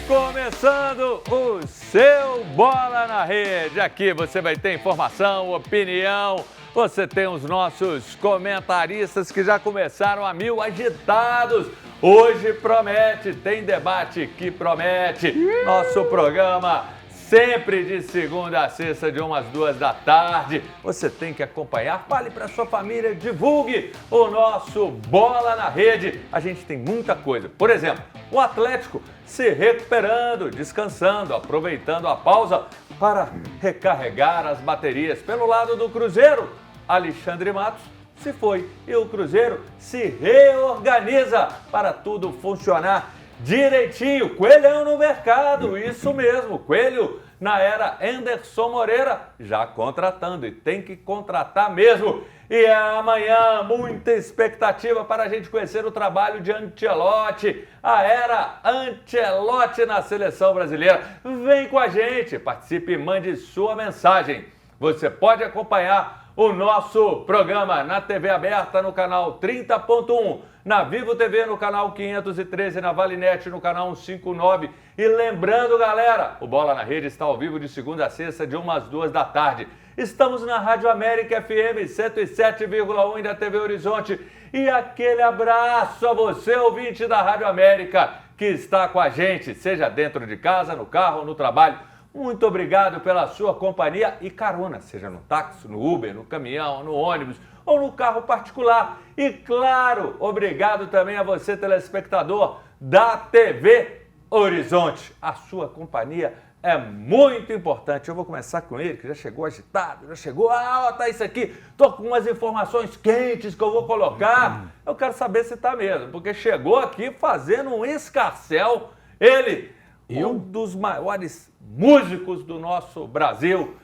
Começando o seu Bola na Rede. Aqui você vai ter informação, opinião. Você tem os nossos comentaristas que já começaram a mil agitados. Hoje promete, tem debate que promete. Nosso programa sempre de segunda a sexta, de 1 às 2 da tarde. Você tem que acompanhar, fale para sua família, divulgue o nosso Bola na Rede. A gente tem muita coisa. Por exemplo, o Atlético se recuperando, descansando, aproveitando a pausa para recarregar as baterias. Pelo lado do Cruzeiro, Alexandre Matos se foi e o Cruzeiro se reorganiza para tudo funcionar direitinho. Coelhão no mercado, isso mesmo, Coelho na era Anderson Moreira, já contratando e tem que contratar mesmo. E amanhã, muita expectativa para a gente conhecer o trabalho de Ancelotti, a era Ancelotti na seleção brasileira. Vem com a gente, participe e mande sua mensagem. Você pode acompanhar o nosso programa na TV aberta no canal 30.1, na Vivo TV no canal 513, na Valinet no canal 159. E lembrando, galera, o Bola na Rede está ao vivo de segunda a sexta, de 1 às 2 da tarde. Estamos na Rádio América FM 107,1 e da TV Horizonte. E aquele abraço a você, ouvinte da Rádio América, que está com a gente, seja dentro de casa, no carro, no trabalho. Muito obrigado pela sua companhia e carona, seja no táxi, no Uber, no caminhão, no ônibus ou no carro particular. E claro, obrigado também a você, telespectador da TV Horizonte. A sua companhia é muito importante. Eu vou começar com ele, que já chegou agitado, já chegou, tá isso aqui, tô com umas informações quentes que eu vou colocar. Eu quero saber se tá mesmo, porque chegou aqui fazendo um escarcéu, ele, um dos maiores músicos do nosso Brasil,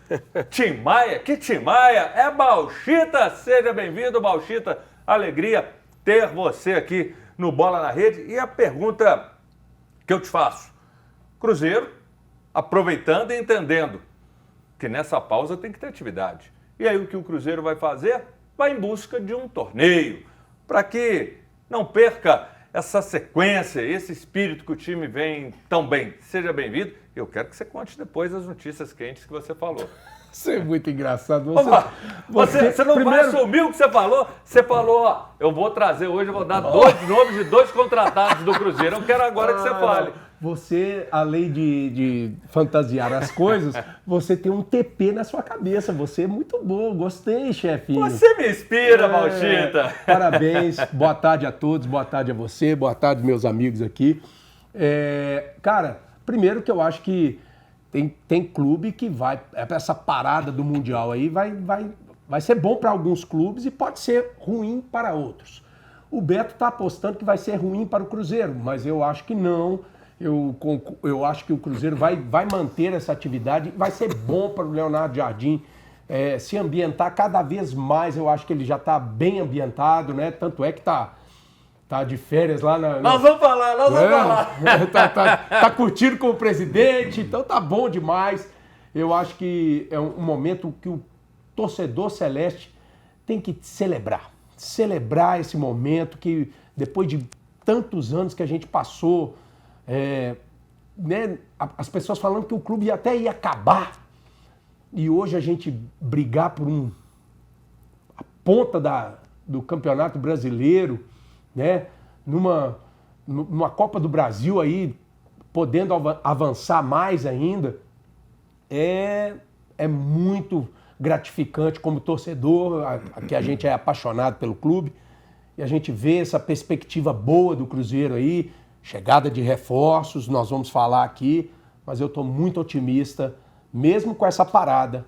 Tim Maia. Que Tim Maia? É Bauchita. Seja bem-vindo, Bauchita. Alegria ter você aqui no Bola na Rede. E a pergunta que eu te faço: Cruzeiro, aproveitando e entendendo que nessa pausa tem que ter atividade. E aí o que o Cruzeiro vai fazer? Vai em busca de um torneio, para que não perca essa sequência, esse espírito que o time vem tão bem. Seja bem-vindo. Eu quero que você conte depois as notícias quentes que você falou. Isso é muito engraçado. Você não vai assumir o que você falou? Você falou, ó, eu vou trazer hoje, eu vou dar dois nomes de 2 contratados do Cruzeiro. Eu quero agora que você fale. Você, além de fantasiar as coisas, você tem um TP na sua cabeça. Você é muito bom. Gostei, chefinho. Você me inspira, Bauchita. Parabéns. Boa tarde a todos. Boa tarde a você. Boa tarde, meus amigos aqui. Cara, primeiro que eu acho que tem clube que vai... Essa parada do Mundial aí vai ser bom para alguns clubes e pode ser ruim para outros. O Beto está apostando que vai ser ruim para o Cruzeiro, mas eu acho que não. Eu acho que o Cruzeiro vai manter essa atividade, vai ser bom para o Leonardo Jardim se ambientar cada vez mais. Eu acho que ele já está bem ambientado, né? Tanto é que tá de férias lá na... Nós vamos falar. Tá curtindo com o presidente, então tá bom demais. Eu acho que é um momento que o torcedor celeste tem que celebrar esse momento que depois de tantos anos que a gente passou, né, as pessoas falando que o clube até ia acabar, e hoje a gente brigar por a ponta do Campeonato Brasileiro, né, numa Copa do Brasil aí, podendo avançar mais ainda, é muito gratificante como torcedor, que a gente é apaixonado pelo clube, e a gente vê essa perspectiva boa do Cruzeiro aí, chegada de reforços, nós vamos falar aqui, mas eu estou muito otimista, mesmo com essa parada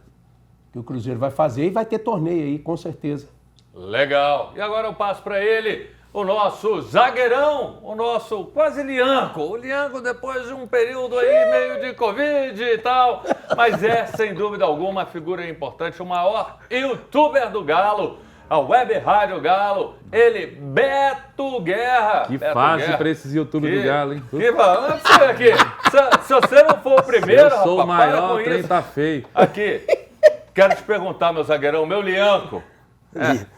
que o Cruzeiro vai fazer, e vai ter torneio aí, com certeza. Legal. E agora eu passo para ele, o nosso zagueirão, o nosso quase Lianco. O Lianco depois de um período aí meio de Covid e tal, mas sem dúvida alguma, a figura importante, o maior youtuber do Galo, a Web Rádio Galo, ele, Beto Guerra. Que fácil para esses youtubers do Galo, hein? Que vamos aqui. Se você não for o primeiro, eu sou o maior, o trem tá feio. Aqui, quero te perguntar, meu zagueirão, meu Lianco.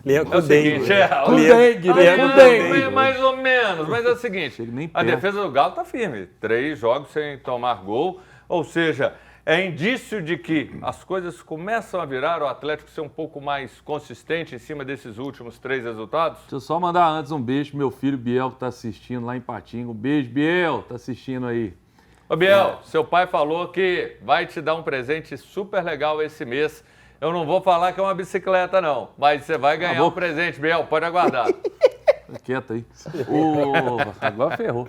Linha com É o seguinte, Com dengue. mais ou menos, mas é o seguinte, nem a perto. defesa do Galo tá firme, 3 jogos sem tomar gol, ou seja, é indício de que as coisas começam a virar, o Atlético ser um pouco mais consistente em cima desses últimos 3 resultados? Deixa eu só mandar antes um beijo pro meu filho Biel, que tá assistindo lá em Patinga. Um beijo, Biel, tá assistindo aí. Ô Biel, seu pai falou que vai te dar um presente super legal esse mês. Eu não vou falar que é uma bicicleta não, mas você vai ganhar um presente, Biel, pode aguardar. Fica quieto aí. Agora ferrou.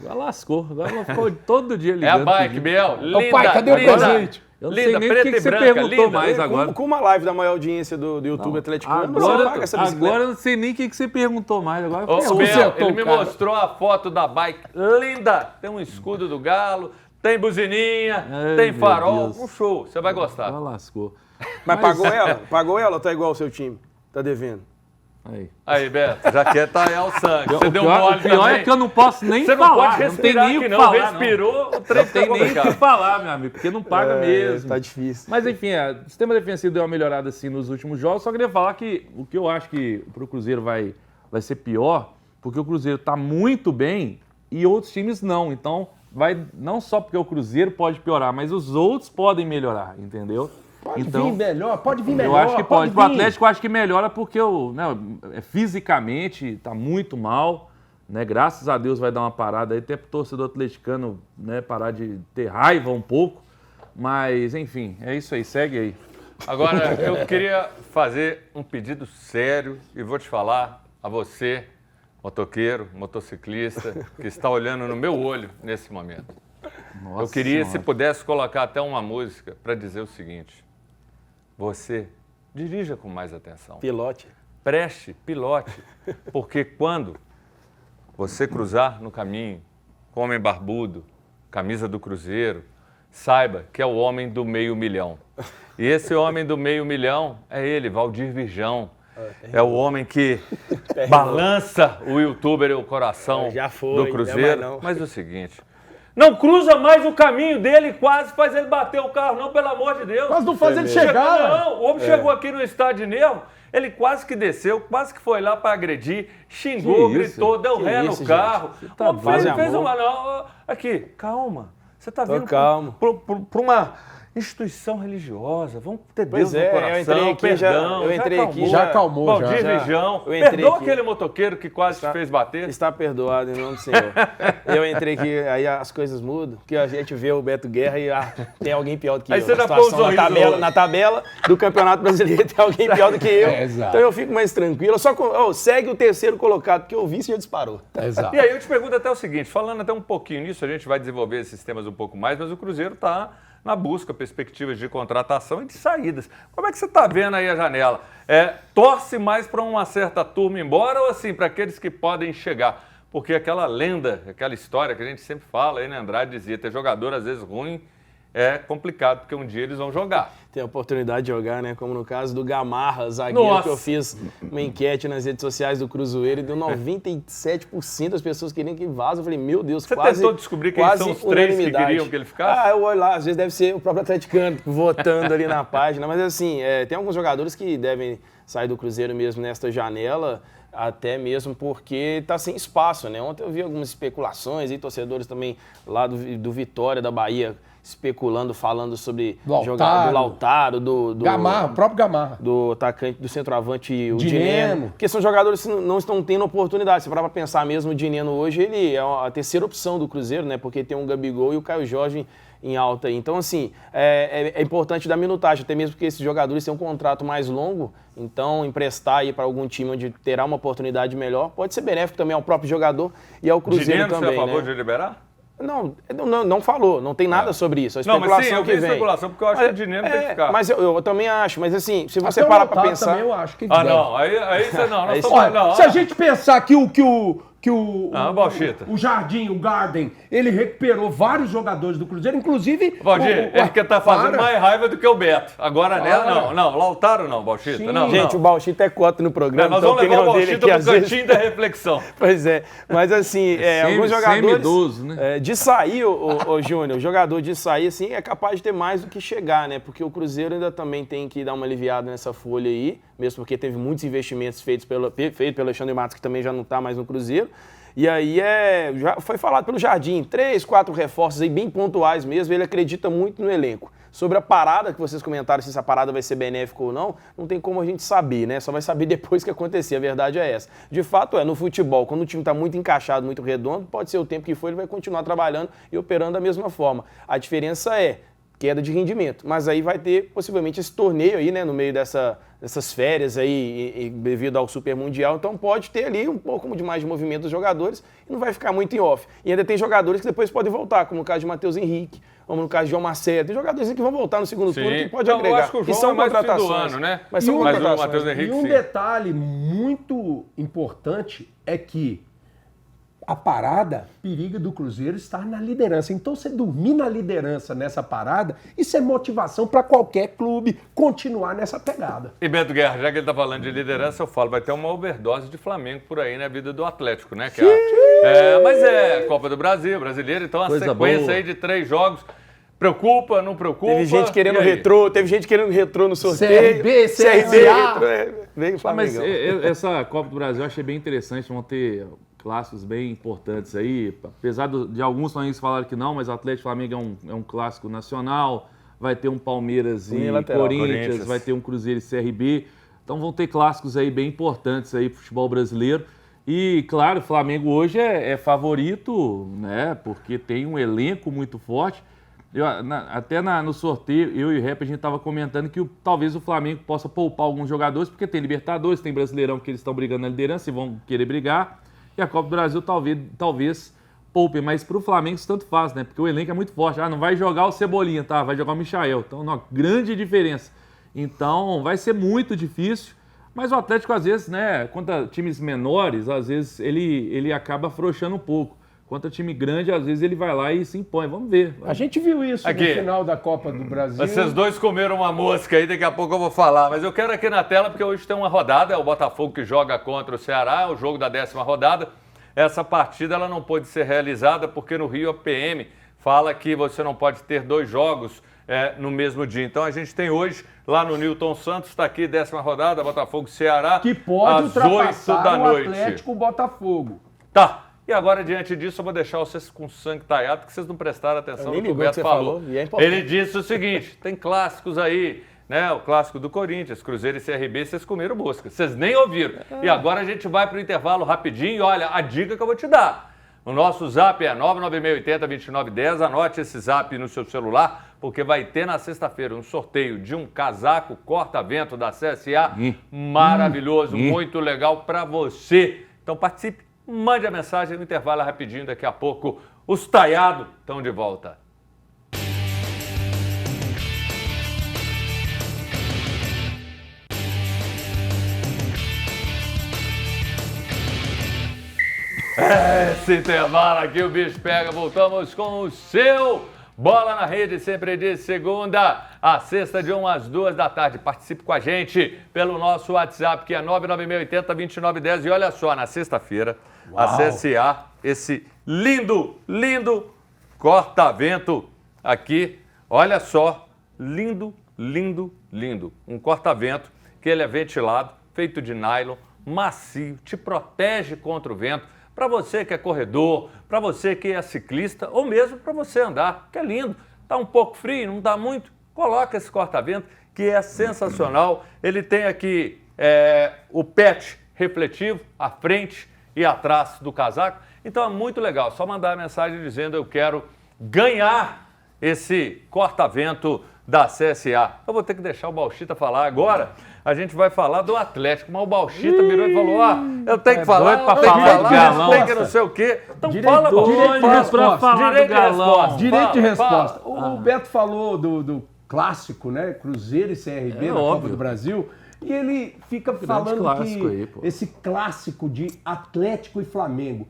Agora lascou. Agora ficou todo dia É ligando. a bike, pedindo. Biel. Linda, pai, cadê o linda, presente? Eu não sei linda, nem preta por que e você branca, perguntou linda. mais agora. Com uma live da maior audiência do YouTube atleticano, você paga Agora, essa bicicleta. agora eu não sei nem o que você perguntou mais. Agora Ô, ferrou. Biel, ele me mostrou a foto da bike linda. Tem um escudo do Galo, tem buzininha, Ai, tem meu farol. Deus. Um show, você vai gostar. Agora lascou. Mas pagou ela? Pagou ela ou tá igual o seu time? Tá devendo? Aí. Aí, Beto, já quer talhar o sangue. Você O deu pior, mole o pior também. é que eu não posso nem Você não falar. pode Não tem respirar nem o aqui que não. falar. Respirou, o Não trem tem nem o que falar, meu amigo, porque não paga mesmo. Tá difícil. Mas enfim, o sistema defensivo deu uma melhorada assim nos últimos jogos. Só queria falar que o que eu acho que pro Cruzeiro vai ser pior, porque o Cruzeiro tá muito bem e outros times não. Então, não só porque o Cruzeiro pode piorar, mas os outros podem melhorar, entendeu? Pode Então, vir melhor, pode vir melhor. eu acho que pode. O vir. Atlético eu acho que melhora porque fisicamente tá muito mal, né? Graças a Deus vai dar uma parada aí, até pro torcedor atleticano, né, parar de ter raiva um pouco. Mas, enfim, é isso aí, segue aí. Agora, eu queria fazer um pedido sério e vou te falar a você, motoqueiro, motociclista, que está olhando no meu olho nesse momento. Nossa Eu queria, se Senhora. pudesse, colocar até uma música para dizer o seguinte. Você, dirija com mais atenção. Pilote. Preste, pilote, porque quando você cruzar no caminho com o homem barbudo, camisa do Cruzeiro, saiba que é o homem do 500 mil. E esse homem do 500 mil é ele, Valdir Virgão. É o homem que balança o youtuber e o coração Já foi, do não é Cruzeiro. mais não. Mas é o seguinte, não cruza mais o caminho dele, quase faz ele bater o carro, não, pelo amor de Deus. Mas não faz ele Chegou- chegar, velho. Não, o homem chegou aqui no estádio de Nervo, ele quase que desceu, quase que foi lá para agredir, xingou, Que isso? gritou, deu Que ré no isso, carro. gente? O homem Faz fez amor. uma... Não, aqui, calma. Você está vindo calmo. para uma instituição religiosa. Vamos ter Deus Pois no é, coração, eu entrei aqui, perdão. eu entrei aqui, Já acalmou, já. Valdir Virgão. Eu entrei Perdoa aqui. aquele motoqueiro que quase te fez bater. Está perdoado em nome do Senhor. Eu entrei aqui, aí as coisas mudam, porque a gente vê o Beto Guerra e tem alguém pior do que Aí eu. você A já pôs um situação sorriso no rosto. na tabela do Campeonato Brasileiro tem alguém pior do que eu. Exato. Então eu fico mais tranquilo. Segue o terceiro colocado, porque o vice já disparou. Exato. E aí eu te pergunto até o seguinte, falando até um pouquinho nisso, a gente vai desenvolver esses temas um pouco mais, mas o Cruzeiro está na busca, perspectivas de contratação e de saídas. Como é que você está vendo aí a janela? Torce mais para uma certa turma embora ou assim, para aqueles que podem chegar? Porque aquela lenda, aquela história que a gente sempre fala, aí, né, Andrade dizia, ter jogador às vezes ruim é complicado, porque um dia eles vão jogar. Tem a oportunidade de jogar, né? Como no caso do Gamarra, zagueiro, Nossa. que eu fiz uma enquete nas redes sociais do Cruzeiro e deu 97% das pessoas queriam que vaza. Eu falei, meu Deus, Você quase tentou descobrir quem quase são os 3 que unanimidade. queriam que ele ficasse? Ah, eu olho lá, às vezes deve ser o próprio atleticano votando ali na página, mas assim, tem alguns jogadores que devem sair do Cruzeiro mesmo nesta janela, até mesmo porque está sem espaço, né? Ontem eu vi algumas especulações e torcedores também lá do Vitória, da Bahia, especulando, falando sobre Lautaro. jogador do Lautaro, do Gamarra, o próprio Gamarra. do atacante, do centroavante, o Dineno. Dineno. Porque são jogadores que não estão tendo oportunidade. Se parar pra pensar mesmo, o Dineno hoje, ele é a terceira opção do Cruzeiro, né? Porque tem o Gabigol e o Caio Jorge em alta aí. Então, assim, é importante dar minutagem, até mesmo porque esses jogadores têm um contrato mais longo, então emprestar aí para algum time onde terá uma oportunidade melhor pode ser benéfico também ao próprio jogador e ao Cruzeiro Dinheiro, também, você é a favor né? de liberar? Não falou, não tem nada sobre isso. A Não, especulação mas sim, eu vi que vem. especulação, porque eu acho que o dinheiro tem que ficar. Mas eu também acho, mas assim, se você Até o parar pra Lautaro pensar... também eu acho que Ah, deve. não, aí você não. Nós Aí estamos- Olha, não, se a gente pensar que que o Bauchita. o Jardim, o Garden, ele recuperou vários jogadores do Cruzeiro, inclusive... Valdir, ele que tá fazendo mais raiva do que o Beto. Agora, né? Não, Lautaro não, Bauchita. Sim. Não, Gente, o Bauchita é cota no programa. nós então vamos levar o a opinião dele Bauchita aqui, pro às cantinho da reflexão. Pois é, mas assim, alguns jogadores... Semi-idoso, né? De sair, ô Júnior, o jogador de sair, assim, é capaz de ter mais do que chegar, né? Porque o Cruzeiro ainda também tem que dar uma aliviada nessa folha aí, mesmo porque teve muitos investimentos feitos pelo Alexandre Matos, que também já não tá mais no Cruzeiro. E aí já foi falado pelo Jardim, 3, 4 reforços aí bem pontuais mesmo, ele acredita muito no elenco. Sobre a parada que vocês comentaram, se essa parada vai ser benéfica ou não tem como a gente saber, né? Só vai saber depois que acontecer, a verdade é essa. De fato, no futebol, quando o time está muito encaixado, muito redondo, pode ser o tempo que for, ele vai continuar trabalhando e operando da mesma forma. A diferença é queda de rendimento, mas aí vai ter possivelmente esse torneio aí, né, no meio dessas férias aí, devido ao Super Mundial, então pode ter ali um pouco de mais de movimento dos jogadores e não vai ficar muito em off. E ainda tem jogadores que depois podem voltar, como no caso de Matheus Henrique, como no caso de João Marcelo, tem jogadores que vão voltar no segundo turno que pode agregar. Eu acho que o João é mais fim do ano, né? Mas são contratações. O Matheus Henrique, e um sim. detalhe muito importante é que a parada periga do Cruzeiro estar na liderança. Então, você dormir na liderança nessa parada, isso é motivação para qualquer clube continuar nessa pegada. E Beto Guerra, já que ele tá falando de liderança, eu falo, vai ter uma overdose de Flamengo por aí na vida do Atlético, né? Mas é Copa do Brasil, brasileiro, então a Coisa sequência boa. aí de 3 jogos. Preocupa, não preocupa? Teve gente querendo retrô no sorteio. CRB, CSA. Veio o Mas Flamengo. essa Copa do Brasil eu achei bem interessante, vão ter clássicos bem importantes aí, apesar de alguns flamenguistas falaram que não, mas o Atlético Flamengo é um clássico nacional, vai ter um Palmeiras e Corinthians, vai ter um Cruzeiro e CRB, então vão ter clássicos aí bem importantes aí pro futebol brasileiro. E, claro, o Flamengo hoje é favorito, né, porque tem um elenco muito forte. No sorteio, eu e o Rap, a gente estava comentando que talvez o Flamengo possa poupar alguns jogadores, porque tem Libertadores, tem Brasileirão que eles estão brigando na liderança e vão querer brigar. E a Copa do Brasil talvez poupe, mas para o Flamengo isso tanto faz, né? Porque o elenco é muito forte. Não vai jogar o Cebolinha, tá? Vai jogar o Michael. Então, grande diferença. Então, vai ser muito difícil. Mas o Atlético, às vezes, né? Contra times menores, às vezes ele acaba afrouxando um pouco. Contra time grande, às vezes ele vai lá e se impõe. Vamos ver. A gente viu isso Aqui. no final da Copa do Brasil. Vocês dois comeram uma mosca aí, daqui a pouco eu vou falar. Mas eu quero aqui na tela, porque hoje tem uma rodada, é o Botafogo que joga contra o Ceará, é o jogo da 10ª rodada. Essa partida ela não pôde ser realizada porque no Rio a PM fala que você não pode ter 2 jogos no mesmo dia. Então a gente tem hoje, lá no Newton Santos, está aqui 10ª rodada, Botafogo e Ceará, que pode às 8 ultrapassar da o noite. Atlético Botafogo. Tá. E agora, diante disso, eu vou deixar vocês com sangue talhado, porque vocês não prestaram atenção no que o Beto falou. E é importante. Ele disse o seguinte, tem clássicos aí, né? O clássico do Corinthians, Cruzeiro e CRB, vocês comeram mosca. Vocês nem ouviram. E agora a gente vai para o intervalo rapidinho e olha, a dica que eu vou te dar. O nosso zap é 99680-2910, anote esse zap no seu celular, porque vai ter na sexta-feira um sorteio de um casaco corta-vento da CSA, maravilhoso, muito legal para você. Então participe. Mande a mensagem no intervalo rapidinho, daqui a pouco os Taiados estão de volta. Esse intervalo aqui o bicho pega, voltamos com o seu Bola na Rede, sempre de segunda a sexta, de 1 às 2 da tarde. Participe com a gente pelo nosso WhatsApp, que é 99680-2910. E olha só, na sexta-feira, a CSA, esse lindo corta-vento aqui, olha só, lindo. Um corta-vento que ele é ventilado, feito de nylon, macio, te protege contra o vento. Para você que é corredor, para você que é ciclista ou mesmo para você andar, que é lindo. Está um pouco frio, não está muito? Coloca esse corta-vento que é sensacional. Ele tem aqui o patch refletivo à frente e atrás do casaco. Então é muito legal. Só mandar a mensagem dizendo eu quero ganhar esse corta-vento da CSA. Eu vou ter que deixar o Bauchita falar agora. A gente vai falar do Atlético, mas o Bauchita virou e falou, eu tenho que falar, doido pra eu tenho que falar falar, do Galão. tem que não sei o quê. Então fala, direito de resposta. Direito de resposta. Direito de resposta. Fala. O Beto falou do clássico, né? Cruzeiro e CRB na Copa do Brasil. E ele fica falando clássico que aí, pô. esse clássico de Atlético e Flamengo.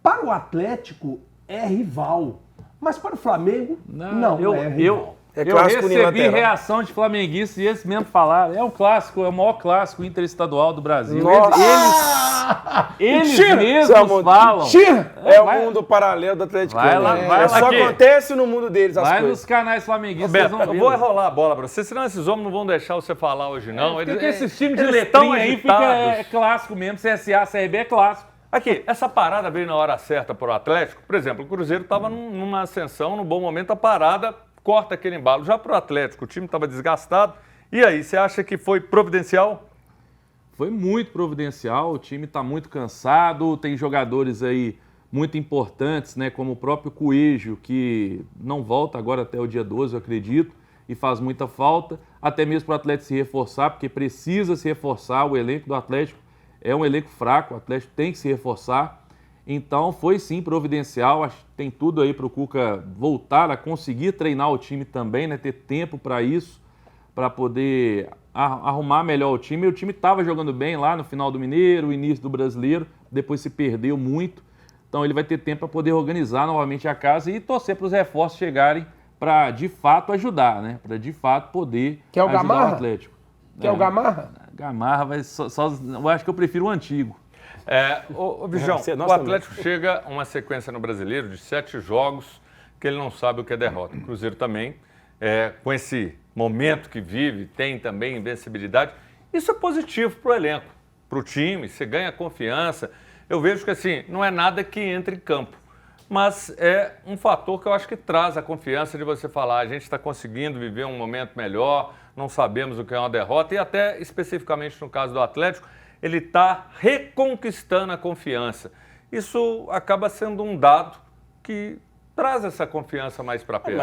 Para o Atlético é rival, mas para o Flamengo não é rival. É Eu clássico recebi unilateral. reação de flamenguistas e eles mesmo falaram. É um clássico, é o maior clássico interestadual do Brasil. Nossa! Eles Mentira! mesmos falam. Mentira! É o vai- mundo paralelo do Atlético. Vai lá, vai lá Só aqui. acontece no mundo deles as Vai coisas. nos canais flamenguistas, Roberto, vocês vão eu ver. vou enrolar a bola pra você, senão esses homens não vão deixar você falar hoje, não. Por que esses times de eles tão letrinha aí fica agitados. clássico mesmo, CSA, CRB é clássico. Aqui, essa parada veio na hora certa para o Atlético. Por exemplo, o Cruzeiro estava numa ascensão, num bom momento, a parada corta aquele embalo. Já para o Atlético, o time estava desgastado. E aí, você acha que foi providencial? Foi muito providencial, o time está muito cansado, tem jogadores aí muito importantes, né, como o próprio Coelho, que não volta agora até o dia 12, eu acredito, e faz muita falta, até mesmo para o Atlético se reforçar, porque precisa se reforçar, o elenco do Atlético é um elenco fraco, o Atlético tem que se reforçar. Então foi sim providencial, acho que tem tudo aí para o Cuca voltar a conseguir treinar o time também, né, ter tempo para isso, para poder arrumar melhor o time. E o time estava jogando bem lá no final do Mineiro, início do Brasileiro, depois se perdeu muito. Então ele vai ter tempo para poder organizar novamente a casa e torcer para os reforços chegarem para de fato ajudar, né? Para de fato poder Quer o ajudar Gamarra? o Atlético. Quer o Gamarra? Gamarra vai eu acho que eu prefiro o antigo. Ô, Bijão, Nós o também. Atlético chega a uma sequência no Brasileiro de 7 jogos que ele não sabe o que é derrota. O Cruzeiro também, com esse momento que vive, tem também invencibilidade. Isso é positivo para o elenco, para o time, você ganha confiança. Eu vejo que assim, não é nada que entre em campo, mas é um fator que eu acho que traz a confiança de você falar, a gente está conseguindo viver um momento melhor, não sabemos o que é uma derrota, e até especificamente no caso do Atlético, ele está reconquistando a confiança. Isso acaba sendo um dado que traz essa confiança mais para perto.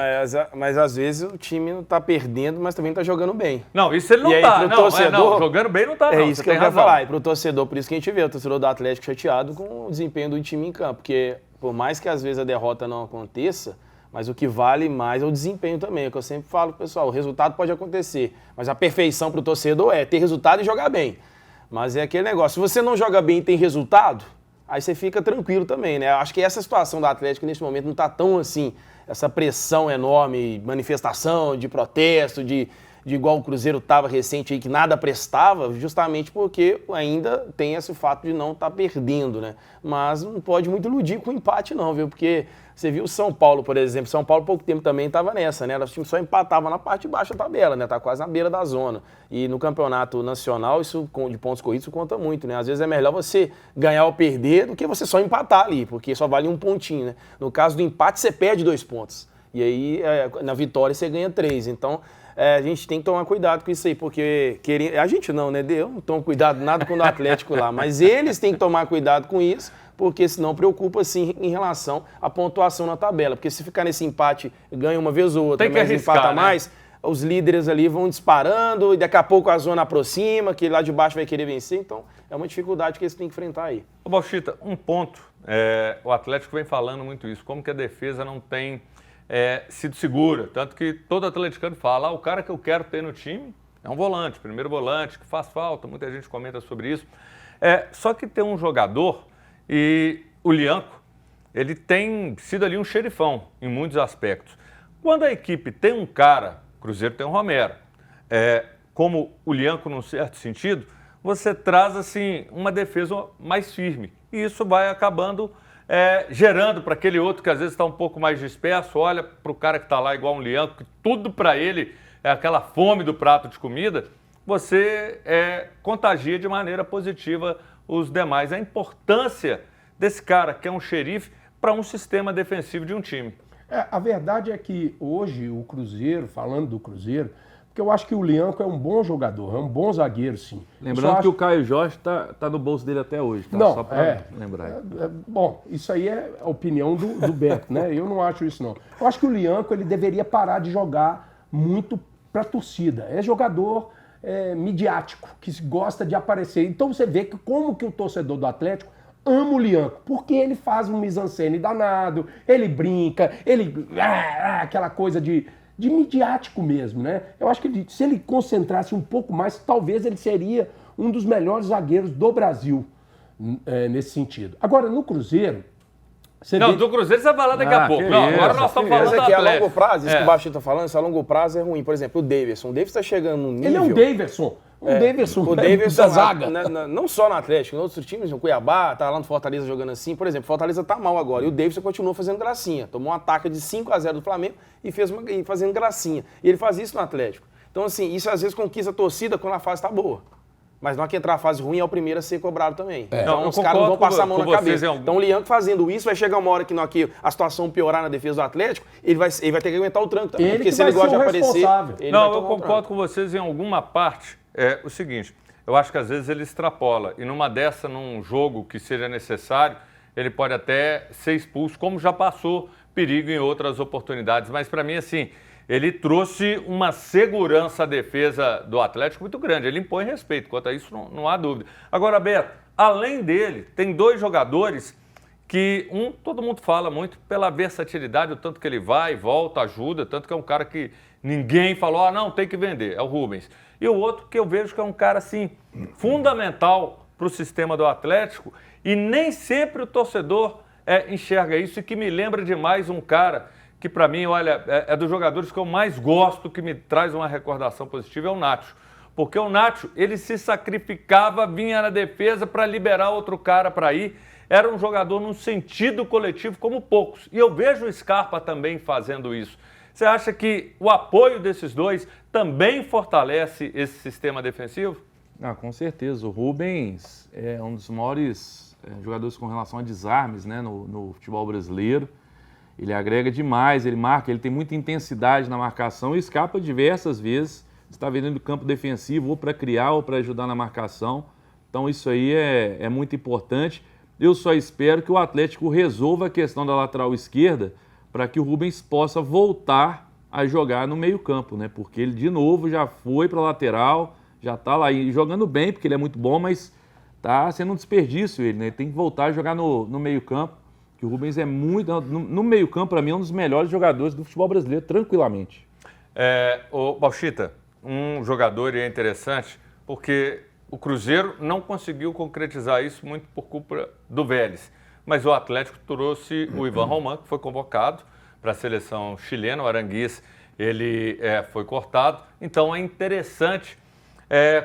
Mas às vezes o time não tá perdendo, mas também tá jogando bem. Não, isso ele não E aí, tá. pro Não, torcedor, jogando bem não tá, É não. isso Você que eu tem quero razão. falar. E pro torcedor, por isso que a gente vê o torcedor do Atlético chateado com o desempenho do time em campo. Porque por mais que às vezes a derrota não aconteça, mas o que vale mais é o desempenho também. É o que eu sempre falo, pessoal, o resultado pode acontecer, mas a perfeição pro torcedor é ter resultado e jogar bem. Mas é aquele negócio, se você não joga bem e tem resultado, aí você fica tranquilo também, né? Acho que essa situação do Atlético nesse momento não tá tão assim, essa pressão enorme, manifestação, de protesto, de igual o Cruzeiro estava recente aí, que nada prestava, justamente porque ainda tem esse fato de não estar perdendo, né? Mas não pode muito iludir com o empate não, viu? Porque você viu o São Paulo, por exemplo, São Paulo há pouco tempo também estava nessa, né? O time só empatava na parte de baixo da tabela, né? Tá quase na beira da zona. E no campeonato nacional, isso de pontos corridos, isso conta muito, né? Às vezes é melhor você ganhar ou perder do que você só empatar ali, porque só vale um pontinho, né? No caso do empate, você perde 2 pontos. E aí, na vitória, você ganha 3. Então, a gente tem que tomar cuidado com isso aí, porque a gente não, né? Eu não tomo cuidado nada com o Atlético lá, mas eles têm que tomar cuidado com isso, porque senão preocupa sim em relação à pontuação na tabela. Porque se ficar nesse empate, ganha uma vez ou outra, Tem que mas arriscar, empata né? mais, os líderes ali vão disparando e daqui a pouco a zona aproxima, que lá de baixo vai querer vencer. Então, é uma dificuldade que eles têm que enfrentar aí. Ô, Bauchita, um ponto. O Atlético vem falando muito isso, como que a defesa não tem sido segura. Tanto que todo atleticano fala, o cara que eu quero ter no time é um volante, primeiro volante, que faz falta, muita gente comenta sobre isso. Só que tem um jogador, e o Lianco, ele tem sido ali um xerifão em muitos aspectos. Quando a equipe tem um cara, Cruzeiro tem um Romero, como o Lianco num certo sentido, você traz assim uma defesa mais firme. E isso vai acabando gerando para aquele outro que às vezes está um pouco mais disperso, olha para o cara que está lá igual um Lianco, que tudo para ele é aquela fome do prato de comida, você contagia de maneira positiva os demais. A importância desse cara que é um xerife para um sistema defensivo de um time. A verdade é que hoje o Cruzeiro, falando do Cruzeiro, porque eu acho que o Lianco é um bom jogador, é um bom zagueiro, sim. Lembrando que o Caio Jorge tá no bolso dele até hoje, tá? Não, Só para lembrar. Bom, isso aí é a opinião do Beto, né? Eu não acho isso, não. Eu acho que o Lianco ele deveria parar de jogar muito para a torcida. É jogador midiático, que gosta de aparecer. Então você vê que como que o torcedor do Atlético ama o Lianco, porque ele faz um mise-en-scène danado, ele brinca, ele... aquela coisa de de midiático mesmo, né? Eu acho que se ele concentrasse um pouco mais, talvez ele seria um dos melhores zagueiros do Brasil nesse sentido. Agora, no Cruzeiro... do Cruzeiro você vai falar daqui a pouco. Agora nós estamos falando Mas do aqui a Atlético. longo prazo, isso que o Baixinho tá falando, isso a longo prazo é ruim. Por exemplo, o Davidson. O Davidson tá chegando num nível... Ele é um Davidson. O Davidson da zaga. Não só no Atlético, em outros times, no Cuiabá, tá lá no Fortaleza jogando assim. Por exemplo, o Fortaleza tá mal agora. E o Davidson continua fazendo gracinha. Tomou um ataque de 5-0 do Flamengo e fazendo gracinha. E ele faz isso no Atlético. Então, assim, isso às vezes conquista a torcida quando a fase tá boa. Mas na hora que entrar a fase ruim, é o primeiro a ser cobrado também. Então os caras não vão passar a mão na cabeça. Então o Lianco fazendo isso, vai chegar uma hora que a situação piorar na defesa do Atlético, ele vai ter que aguentar o tranco também. Porque se ele gosta de aparecer, eu concordo com vocês em alguma parte. É o seguinte, eu acho que às vezes ele extrapola. E numa dessa, num jogo que seja necessário, ele pode até ser expulso, como já passou perigo em outras oportunidades. Mas para mim, assim... Ele trouxe uma segurança à defesa do Atlético muito grande. Ele impõe respeito. Quanto a isso, não há dúvida. Agora, Beto, além dele, tem dois jogadores que, todo mundo fala muito pela versatilidade, o tanto que ele vai, volta, ajuda, tanto que é um cara que ninguém falou, não, tem que vender, é o Rubens. E o outro que eu vejo que é um cara, assim, fundamental para o sistema do Atlético e nem sempre o torcedor enxerga isso e que me lembra demais um cara... que para mim, olha, é dos jogadores que eu mais gosto, que me traz uma recordação positiva, é o Nacho. Porque o Nacho, ele se sacrificava, vinha na defesa para liberar outro cara para ir. Era um jogador num sentido coletivo como poucos. E eu vejo o Scarpa também fazendo isso. Você acha que o apoio desses dois também fortalece esse sistema defensivo? Com certeza. O Rubens é um dos maiores jogadores com relação a desarmes, né, no futebol brasileiro. Ele agrega demais, ele marca, ele tem muita intensidade na marcação e escapa diversas vezes. Está vendo no campo defensivo, ou para criar ou para ajudar na marcação. Então isso aí é muito importante. Eu só espero que o Atlético resolva a questão da lateral esquerda para que o Rubens possa voltar a jogar no meio-campo, né? Porque ele de novo já foi para a lateral, já está lá jogando bem, porque ele é muito bom, mas está sendo um desperdício ele, né? Ele tem que voltar a jogar no meio-campo. Que o Rubens é muito... No meio-campo, para mim, é um dos melhores jogadores do futebol brasileiro, tranquilamente. Ô, Bauchita, um jogador e é interessante, porque o Cruzeiro não conseguiu concretizar isso muito por culpa do Vélez. Mas o Atlético trouxe o Ivan Román, que foi convocado para a seleção chilena, o Aranguiz, ele foi cortado. Então é interessante,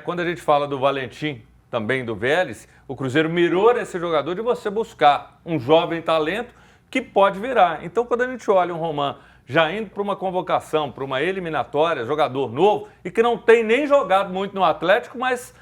quando a gente fala do Valentim, também do Vélez, o Cruzeiro mirou nesse jogador de você buscar um jovem talento que pode virar. Então, quando a gente olha um Román já indo para uma convocação, para uma eliminatória, jogador novo, e que não tem nem jogado muito no Atlético, mas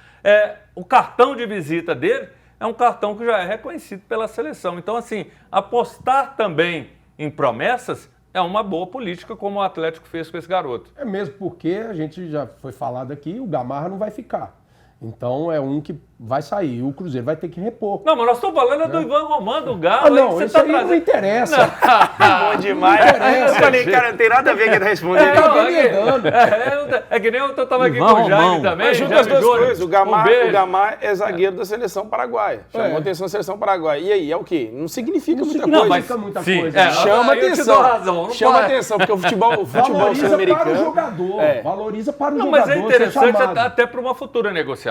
o cartão de visita dele é um cartão que já é reconhecido pela seleção. Então, assim, apostar também em promessas é uma boa política, como o Atlético fez com esse garoto. É mesmo porque a gente já foi falado aqui, o Gamarra não vai ficar. Então é um que vai sair, o Cruzeiro vai ter que repor. Não, mas nós estamos falando do Ivan Román, do Galo. Não, isso aí não interessa. Bom demais. Eu falei, cara, não tem nada a ver com ele responder. É que nem eu estava aqui com o Jaime também. Mas junta as duas coisas. O Gamarra é zagueiro da seleção paraguaia. Chamou atenção da seleção paraguaia. E aí, é o quê? Não significa muita coisa. Não significa muita coisa. Chama atenção. Chama atenção, porque o futebol sul-americano... Para o jogador. Valoriza para o jogador. Mas é interessante até para uma futura negociação.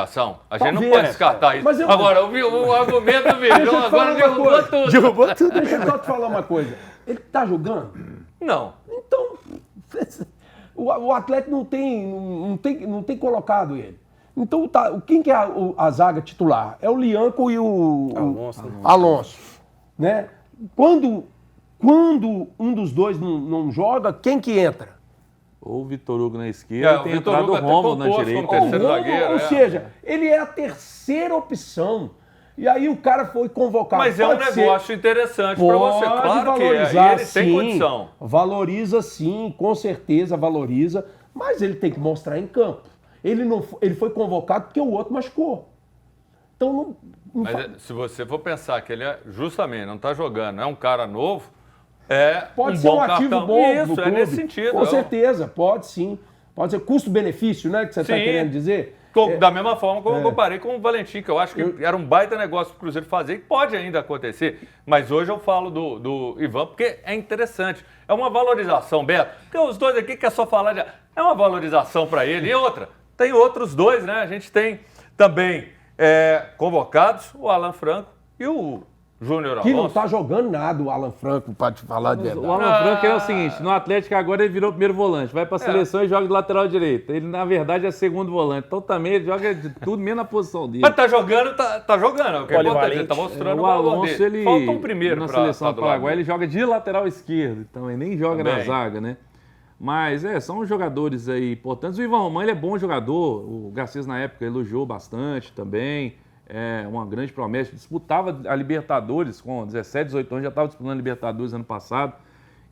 A gente não pode descartar isso. Agora, o argumento do Virgão agora derrubou tudo. Deixa eu só te falar uma coisa. Ele tá jogando? Não. Então, o Atlético não tem colocado ele. Então, quem que é a zaga titular? É o Lianco e o Alonso. Né? Quando um dos dois não joga, quem que entra? Ou o Vitor Hugo na esquerda, tem entrado o Rômulo na direita. Ou seja, ele é a terceira opção. E aí o cara foi convocado. Mas é um negócio interessante para você, claro que é. E ele tem condição. Valoriza sim, com certeza valoriza, mas ele tem que mostrar em campo. Ele foi convocado porque o outro machucou. Então Mas se você for pensar que ele justamente não está jogando, é um cara novo, pode ser um ativo bom do clube. Nesse sentido. Com certeza, pode sim. Pode ser custo-benefício, né? Que você está querendo dizer? Da mesma forma como eu comparei com o Valentim, que eu acho que era um baita negócio pro Cruzeiro fazer e pode ainda acontecer. Mas hoje eu falo do Ivan porque é interessante. É uma valorização, Beto. Porque os dois aqui quer só falar de... É uma valorização para ele. E outra, tem outros dois, né? A gente tem também convocados o Alan Franco e o Júnior Alonso. Que não tá jogando nada o Alan Franco, pra te falar de verdade. O Alan Franco é o seguinte, no Atlético agora ele virou primeiro volante, vai pra seleção e joga de lateral direito. Ele, na verdade, é segundo volante. Então também ele joga de tudo, menos na posição dele. Mas tá jogando, tá jogando. O que é importante, ele tá mostrando o Alonso, ele, falta um primeiro na pra, seleção do do Paraguai, lado. ele joga de lateral esquerdo, também nem joga na zaga, né? Mas são jogadores aí importantes. O Ivan Román, ele é bom jogador. O Garcês, na época, elogiou bastante também. É uma grande promessa. Disputava a Libertadores com 17, 18 anos, já estava disputando a Libertadores ano passado.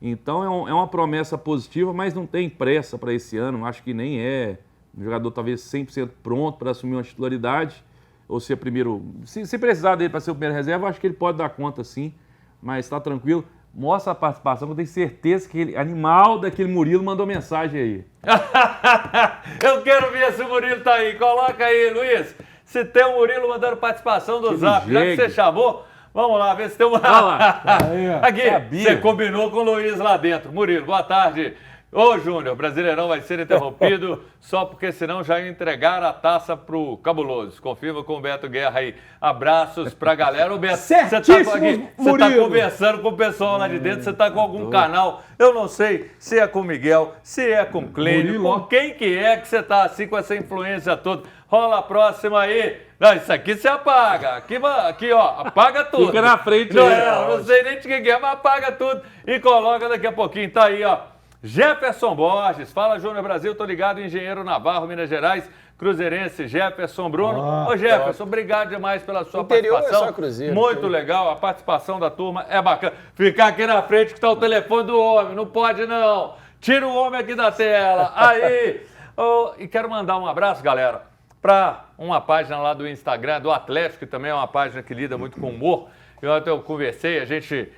Então é uma promessa positiva, mas não tem pressa para esse ano. Acho que nem é um jogador talvez 100% pronto para assumir uma titularidade. Ou ser primeiro... Se precisar dele para ser o primeiro reserva, acho que ele pode dar conta sim. Mas está tranquilo. Mostra a participação, eu tenho certeza que ele, animal daquele Murilo mandou mensagem aí. Eu quero ver se o Murilo tá aí. Coloca aí, Luiz. Se tem o Murilo mandando participação do Zap, já que você chamou, vamos lá, ver se tem uma... Olha lá. Aqui, Sabia. você combinou com o Luiz lá dentro. Murilo, boa tarde. Ô, Júnior, Brasileirão vai ser interrompido só porque senão já ia entregar a taça pro Cabuloso. Confirma com o Beto Guerra aí. Abraços pra galera. Ô, Beto, você tá conversando com o pessoal lá de dentro, você tá com algum canal, eu não sei se é com o Miguel, se é com o Clênio, com quem que é que você tá assim com essa influência toda. Rola a próxima aí. Não, isso aqui você apaga. Aqui, ó, apaga tudo. Fica na frente não, aí. não sei nem de quem é, mas apaga tudo e coloca daqui a pouquinho. Tá aí, ó. Jefferson Borges, fala Júnior Brasil, tô ligado, Engenheiro Navarro, Minas Gerais, cruzeirense, Jefferson Bruno. Ô Jefferson, obrigado demais pela sua participação. É só Cruzeiro, muito legal, a participação da turma é bacana. Ficar aqui na frente que tá o telefone do homem, não pode não. Tira o homem aqui da tela. Aí, e quero mandar um abraço, galera, para uma página lá do Instagram, do Atlético, que também é uma página que lida muito com humor. Ontem eu conversei, a gente...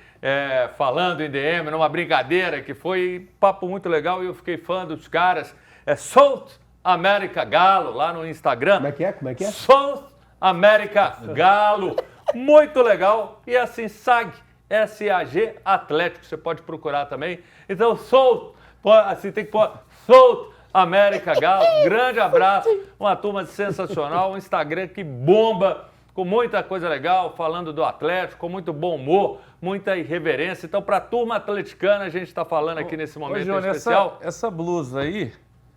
falando em DM, numa brincadeira que foi papo muito legal e eu fiquei fã dos caras. South America Galo, lá no Instagram. Como é que é? South America Galo. Muito legal. E assim, SAG, S-A-G Atlético, você pode procurar também. Então, assim tem que pôr South America Galo. Grande abraço, uma turma sensacional, um Instagram que bomba, com muita coisa legal, falando do Atlético, com muito bom humor, muita irreverência. Então, para a turma atleticana, a gente está falando aqui nesse momento Júnior, especial. Essa blusa aí,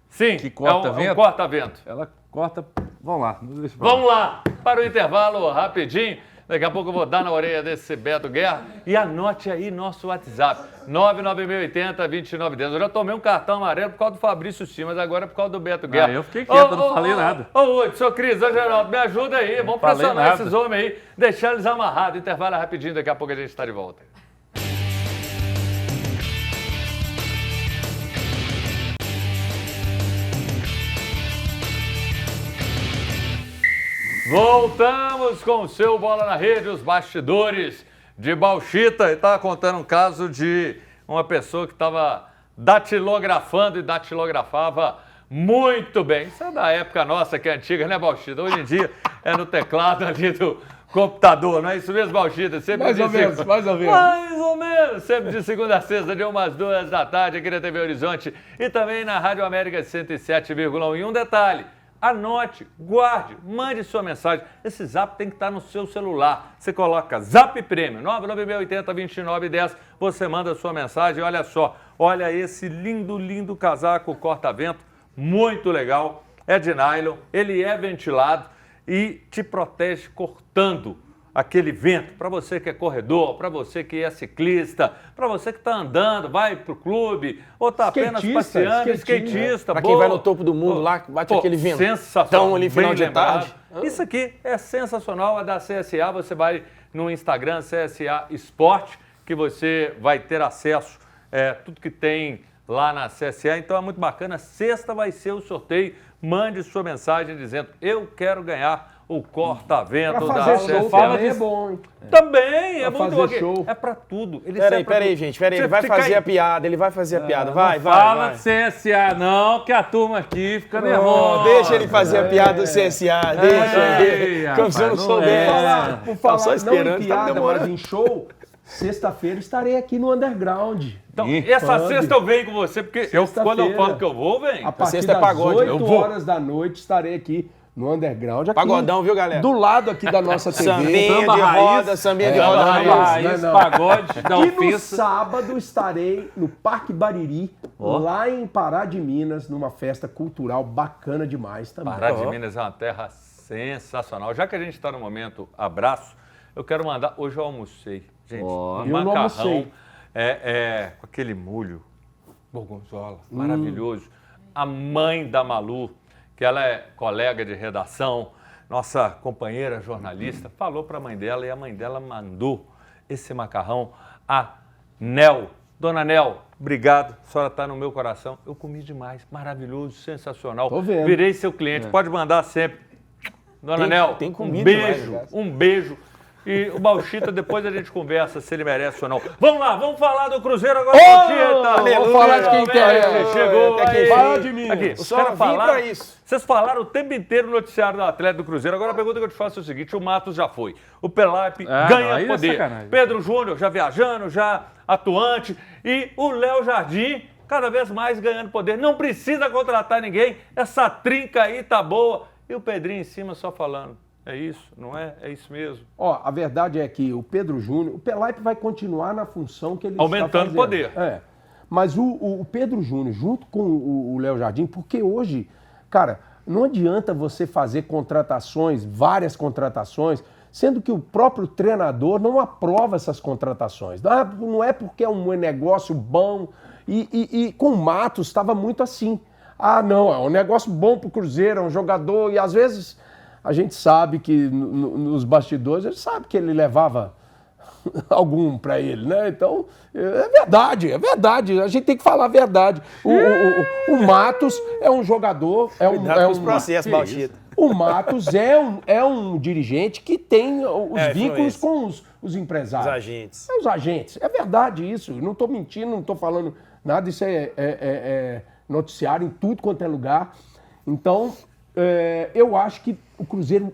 sim, que corta vento, um corta-vento. Ela corta... Vamos lá. Vamos lá, para o intervalo rapidinho. Daqui a pouco eu vou dar na orelha desse Beto Guerra. E anote aí nosso WhatsApp, 99680-2910. Eu já tomei um cartão amarelo por causa do Fabrício Simas, agora é por causa do Beto Guerra. Eu fiquei quieto, não falei nada. Ô, Cris, ô Geraldo, me ajuda aí. Vamos pressionar esses homens aí, deixar eles amarrados. Intervalo rapidinho, daqui a pouco a gente está de volta. Voltamos com o seu Bola na Rede, os bastidores de Bauxita. E estava contando um caso de uma pessoa que estava datilografando e datilografava muito bem. Isso é da época nossa, que é antiga, né, Bauxita? Hoje em dia é no teclado ali do computador, não é isso mesmo, Bauxita? Mais ou menos. Mais ou menos. Sempre de segunda a sexta, de umas 2 da tarde, aqui na TV Horizonte e também na Rádio América 107,1. E um detalhe. Anote, guarde, mande sua mensagem. Esse Zap tem que estar no seu celular. Você coloca Zap Prêmio, 99680-2910. Você manda sua mensagem. Olha só, olha esse lindo, lindo casaco corta-vento. Muito legal. É de nylon, ele é ventilado e te protege cortando aquele vento. Para você que é corredor, para você que é ciclista, para você que está andando, vai para o clube, ou está apenas passeando, skatista. Para quem vai no topo do mundo lá, bate aquele vento. Sensacional. Ali, final de tarde. Isso aqui é sensacional, é da CSA. Você vai no Instagram, CSA Esporte, que você vai ter acesso a tudo que tem lá na CSA. Então é muito bacana. Sexta vai ser o sorteio. Mande sua mensagem dizendo: eu quero ganhar o corta-vento Pra da fazer show CSA. também é bom, hein? Também, é Pra muito fazer bom. show. É pra tudo. Ele serve pra Peraí, tudo. gente, peraí. Ele Você vai fica fazer aí- a piada, ele vai fazer a piada. Vai. Fala de CSA não, que a turma aqui fica nervosa. Deixa ele fazer a piada do CSA, deixa ele. Como se eu não rapaz, soubesse. Por falar só não esperando, em tá piada, demorando. mas em show, sexta-feira estarei aqui no Underground. Então, essa Pode. sexta eu venho com você, porque quando eu Sexta-feira. falo que eu vou, vem. A partir Sexta é das pagode, 8 eu vou. horas da noite estarei aqui no Underground. Aqui, Pagodão, viu, galera? Do lado aqui da nossa TV. Sambinha Samba de raiz. roda, sambinha de roda. Samba raiz. raiz, não. pagode da E no ofensa. sábado estarei no Parque Bariri, lá em Pará de Minas, numa festa cultural bacana demais também. Pará de Minas é uma terra sensacional. Já que a gente está no momento abraço, eu quero mandar. Hoje eu almocei, gente. Ó. Um Eu não macarrão almocei. com aquele molho gorgonzola, maravilhoso. A mãe da Malu, que ela é colega de redação, nossa companheira jornalista, falou para a mãe dela e a mãe dela mandou esse macarrão a Nel. Dona Nel, obrigado, a senhora está no meu coração. Eu comi demais, maravilhoso, sensacional. Tô vendo. Virei seu cliente, pode mandar sempre. Dona Nel, tem um comido beijo, demais, um beijo. E o Bauchita, depois a gente conversa se ele merece ou não. Vamos lá, vamos falar do Cruzeiro agora, Bauchita! Vamos falar de quem interessa. Chegou Até que aí. Fala de mim. Aqui, Eu os só caras vim falaram, pra isso. vocês falaram o tempo inteiro no noticiário do Atlético do Cruzeiro. Agora a pergunta que eu te faço é o seguinte, o Matos já foi, o Pelaipe Ah, ganha não, aí é poder, sacanagem. Pedro Júnior já viajando, já atuante, e o Léo Jardim cada vez mais ganhando poder. Não precisa contratar ninguém, essa trinca aí tá boa. E o Pedrinho em cima só falando. É isso, não é? É isso mesmo. Ó, a verdade é que o Pedro Júnior, o Pelaipe vai continuar na função que ele Aumentando está fazendo. poder. É. Mas o Pedro Júnior, junto com o Léo Jardim, porque hoje, cara, não adianta você fazer contratações, várias contratações, sendo que o próprio treinador não aprova essas contratações. Não é porque é um negócio bom. E com o Matos estava muito assim. Ah, não, é um negócio bom pro Cruzeiro, é um jogador, e às vezes a gente sabe que nos bastidores, ele sabe que ele levava algum para ele, né? Então, é verdade. A gente tem que falar a verdade. O Matos é um jogador, Cuidado com os processos, Bauchita. O Matos é um dirigente que tem os vínculos influência. com os empresários. Os agentes. Os agentes. É verdade isso. Eu não estou mentindo, não estou falando nada. Isso é noticiário em tudo quanto é lugar. Então, eu acho que o Cruzeiro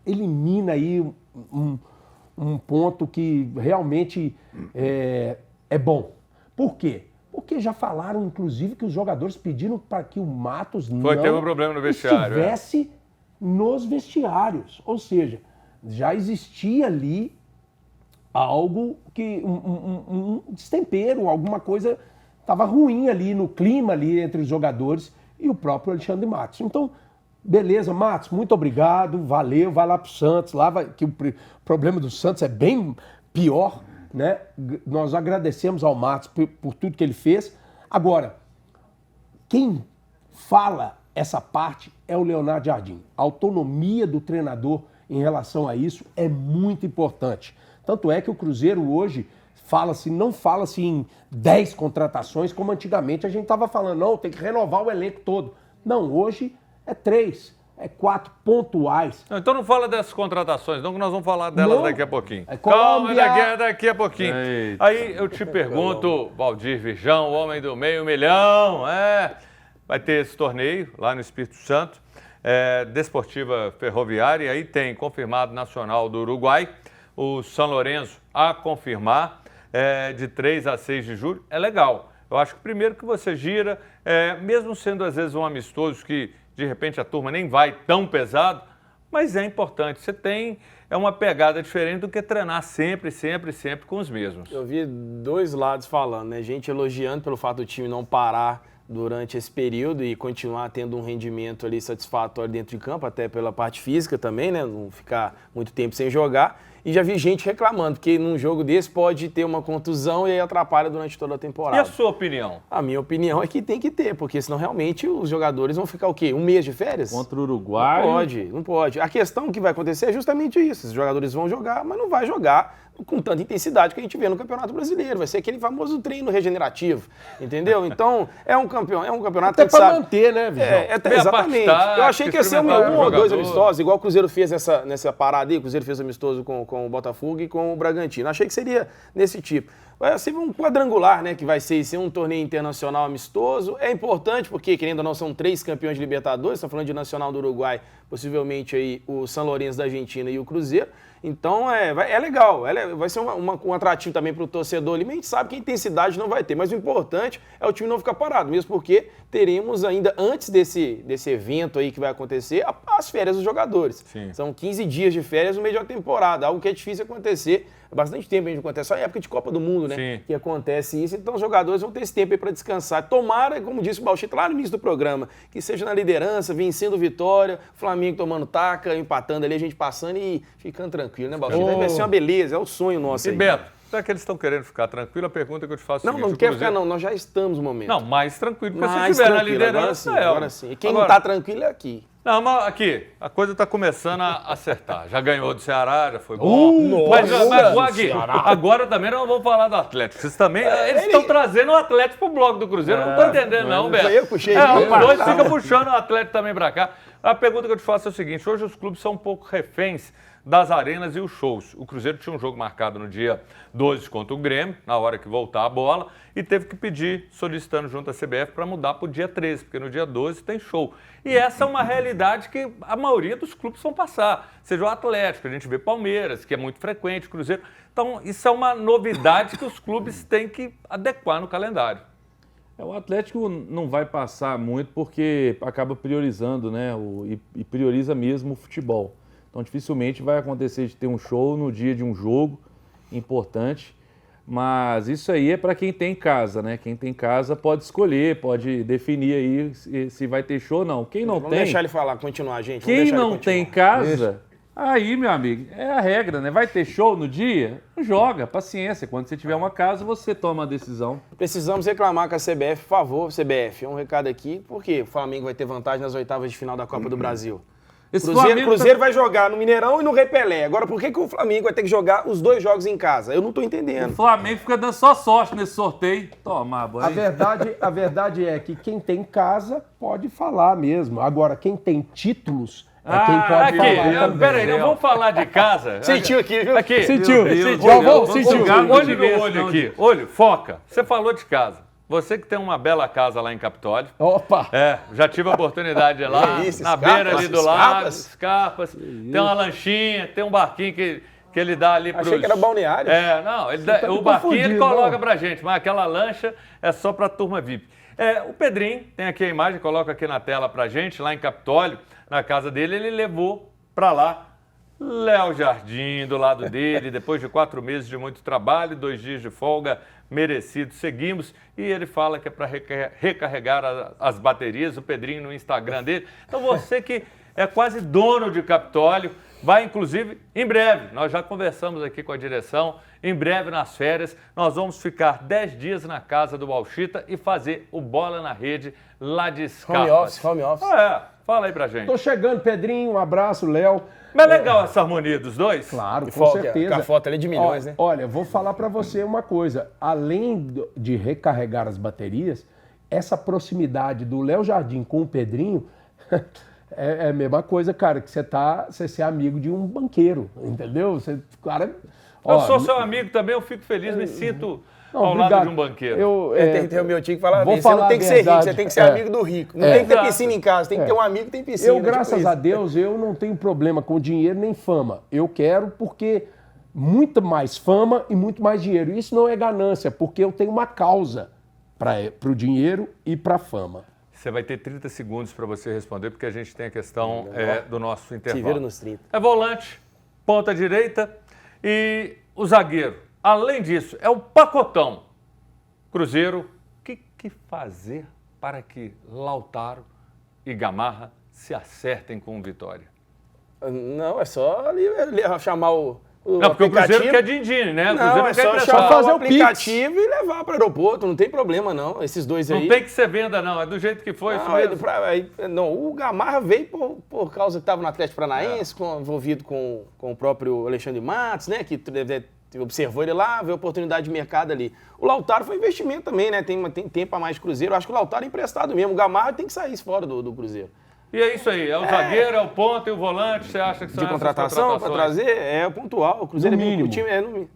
elimina aí um ponto que realmente é bom. Por quê? Porque já falaram, inclusive, que os jogadores pediram para que o Matos Teve um problema no vestiário. estivesse nos vestiários. Ou seja, já existia ali algo que um destempero, alguma coisa estava ruim ali no clima ali entre os jogadores e o próprio Alexandre Matos. Então, beleza, Matos, muito obrigado, valeu, vai lá pro Santos, que o problema do Santos é bem pior, né? Nós agradecemos ao Matos por tudo que ele fez. Agora, quem fala essa parte é o Leonardo Jardim. A autonomia do treinador em relação a isso é muito importante. Tanto é que o Cruzeiro hoje não fala-se em 10 contratações, como antigamente a gente estava falando, não, tem que renovar o elenco todo. Não, hoje é 3, 4 pontuais. Não, então não fala dessas contratações, não, que nós vamos falar delas Não. daqui a pouquinho. É Calma, Colômbia. daqui a pouquinho. Eita. Aí eu te pergunto, Valdir Virjão, o homem do meio milhão, vai ter esse torneio lá no Espírito Santo, Desportiva Ferroviária, e aí tem confirmado Nacional do Uruguai, o São Lourenço a confirmar, de 3 a 6 de julho, é legal. Eu acho que primeiro que você gira, mesmo sendo às vezes um amistoso que de repente a turma nem vai tão pesado, mas é importante. Você tem uma pegada diferente do que treinar sempre com os mesmos. Eu vi dois lados falando, né? Gente elogiando pelo fato do time não parar durante esse período e continuar tendo um rendimento ali satisfatório dentro de campo, até pela parte física também, né? Não ficar muito tempo sem jogar. E já vi gente reclamando, porque num jogo desse pode ter uma contusão e aí atrapalha durante toda a temporada. E a sua opinião? A minha opinião é que tem que ter, porque senão realmente os jogadores vão ficar o quê? Um mês de férias? Contra o Uruguai. Não pode. A questão que vai acontecer é justamente isso. Os jogadores vão jogar, mas não vai jogar com tanta intensidade que a gente vê no Campeonato Brasileiro. Vai ser aquele famoso treino regenerativo, entendeu? Então, é um campeonato Até que para manter, né, Visão? Exatamente. Eu achei que ia ser um ou dois amistosos, igual o Cruzeiro fez nessa parada aí. O Cruzeiro fez amistoso com o Botafogo e com o Bragantino. Achei que seria nesse tipo. Vai ser um quadrangular, né, que vai ser um torneio internacional amistoso. É importante porque, querendo ou não, são 3 campeões de Libertadores. Estamos falando de Nacional do Uruguai, possivelmente aí o São Lourenço da Argentina e o Cruzeiro. Então, é legal. Vai ser um atrativo também para o torcedor ali. Mas a gente sabe que a intensidade não vai ter. Mas o importante é o time não ficar parado, mesmo porque teremos ainda, antes desse evento aí que vai acontecer, as férias dos jogadores. Sim. São 15 dias de férias no meio de uma temporada, algo que é difícil acontecer. Há bastante tempo a gente acontece, só em época de Copa do Mundo, né? Sim. Que acontece isso. Então os jogadores vão ter esse tempo aí para descansar. Tomara, como disse o Bauchita lá no início do programa, que seja na liderança, vencendo vitória, Flamengo tomando taca, empatando ali, a gente passando e ficando tranquilo, né, Bauchita? Vai ser uma beleza, é o sonho nosso E aí. Beto, já que eles estão querendo ficar tranquilo, a pergunta que eu te faço é o seguinte... Não quer ficar não, nós já estamos no momento. Não, mais tranquilo, porque se Mais estiver na tranquilo, liderança, agora sim. E quem não tá tranquilo é aqui. Não, mas aqui, a coisa está começando a acertar. Já ganhou do Ceará, já foi bom. Mas Gui, agora também não vamos falar do Atlético. Vocês também, eles estão trazendo o Atlético pro bloco do Cruzeiro. Eu não estou entendendo não, Beto. Eu puxei. Os dois ficam puxando o Atlético também para cá. A pergunta que eu te faço é o seguinte, hoje os clubes são um pouco reféns das arenas e os shows. O Cruzeiro tinha um jogo marcado no dia 12 contra o Grêmio, na hora que voltar a bola, e teve que pedir, solicitando junto à CBF, para mudar para o dia 13, porque no dia 12 tem show. E essa é uma realidade que a maioria dos clubes vão passar. Seja o Atlético, a gente vê Palmeiras, que é muito frequente, Cruzeiro. Então, isso é uma novidade que os clubes têm que adequar no calendário. O Atlético não vai passar muito porque acaba priorizando, né? E prioriza mesmo o futebol. Então, dificilmente vai acontecer de ter um show no dia de um jogo importante. Mas isso aí é para quem tem casa, né? Quem tem casa pode escolher, pode definir aí se vai ter show ou não. Quem não Vamos tem... deixar ele falar, continuar, gente. Quem não tem casa, aí, meu amigo, é a regra, né? Vai ter show no dia? Joga, paciência. Quando você tiver uma casa, você toma a decisão. Precisamos reclamar com a CBF, por favor, CBF. É um recado aqui, porque o Flamengo vai ter vantagem nas oitavas de final da Copa do Brasil. Cruzeiro vai jogar no Mineirão e no Rei Pelé. Agora, por que o Flamengo vai ter que jogar os 2 jogos em casa? Eu não tô entendendo. O Flamengo fica dando só sorte nesse sorteio. Toma, boy. A verdade é que quem tem casa pode falar mesmo. Agora, quem tem títulos é quem pode falar. Peraí, não vamos falar de casa. Sentiu aqui, viu? Aqui. Sentiu. Sentiu. Olho no olho aqui. Olho, foca. Você falou de casa. Você que tem uma bela casa lá em Capitólio. Opa! Já tive a oportunidade de ir lá, na beira ali do lago, Escarpas. Tem uma lanchinha, tem um barquinho que ele dá ali pros... Achei que era balneário. O barquinho ele coloca pra gente, mas aquela lancha é só pra turma VIP. O Pedrinho, tem aqui a imagem, coloca aqui na tela pra gente, lá em Capitólio, na casa dele, ele levou pra lá Léo Jardim do lado dele, depois de 4 meses de muito trabalho, 2 dias de folga merecidos, seguimos, e ele fala que é para recarregar as baterias, o Pedrinho no Instagram dele. Então você que é quase dono de Capitólio, vai inclusive em breve, nós já conversamos aqui com a direção, em breve nas férias, nós vamos ficar 10 dias na casa do Bauchita e fazer o Bola na Rede lá de Escarpas. Home office. Fala aí pra gente. Tô chegando, Pedrinho, um abraço, Léo. Mas é legal essa harmonia dos dois? Claro, com certeza. A foto ali de milhões, né? Olha, vou falar para você uma coisa. Além de recarregar as baterias, essa proximidade do Léo Jardim com o Pedrinho é a mesma coisa, cara, que você ser amigo de um banqueiro, entendeu? Eu sou seu amigo também, eu fico feliz, me sinto ao lado de um banqueiro. Tem que ter o meu tio que fala bem. Você não tem que ser rico, você tem que ser amigo do rico. Não tem que ter piscina em casa, tem que ter um amigo que tem piscina. Graças a Deus, eu não tenho problema com dinheiro nem fama. Eu quero porque muito mais fama e muito mais dinheiro. Isso não é ganância, porque eu tenho uma causa para o dinheiro e para a fama. Você vai ter 30 segundos para você responder, porque a gente tem a questão do nosso intervalo. Se vira nos 30. É volante, ponta direita e o zagueiro. Além disso, é o pacotão. Cruzeiro, o que fazer para que Lautaro e Gamarra se acertem com Vitória? Não, é só ali chamar o Não, porque o Cruzeiro quer din-din, né? O Cruzeiro Não, não é quer só emprestar. chamar fazer o o Pix. aplicativo e levar para o aeroporto, não tem problema não, esses dois aí. Não tem que ser venda, não. É do jeito que foi. Não, isso mesmo. não, o Gamarra veio por causa que estava no Atlético Paranaense, envolvido com o próprio Alexandre Matos, né? Que observou ele lá, viu a oportunidade de mercado ali. O Lautaro foi investimento também, né? Tem tempo a mais de Cruzeiro. Eu acho que o Lautaro é emprestado mesmo. O Gamarra tem que sair fora do Cruzeiro. E é isso aí. É o zagueiro, é o ponto e o volante. Você acha que são De contratação para trazer é pontual. O Cruzeiro No é bem, mínimo. o time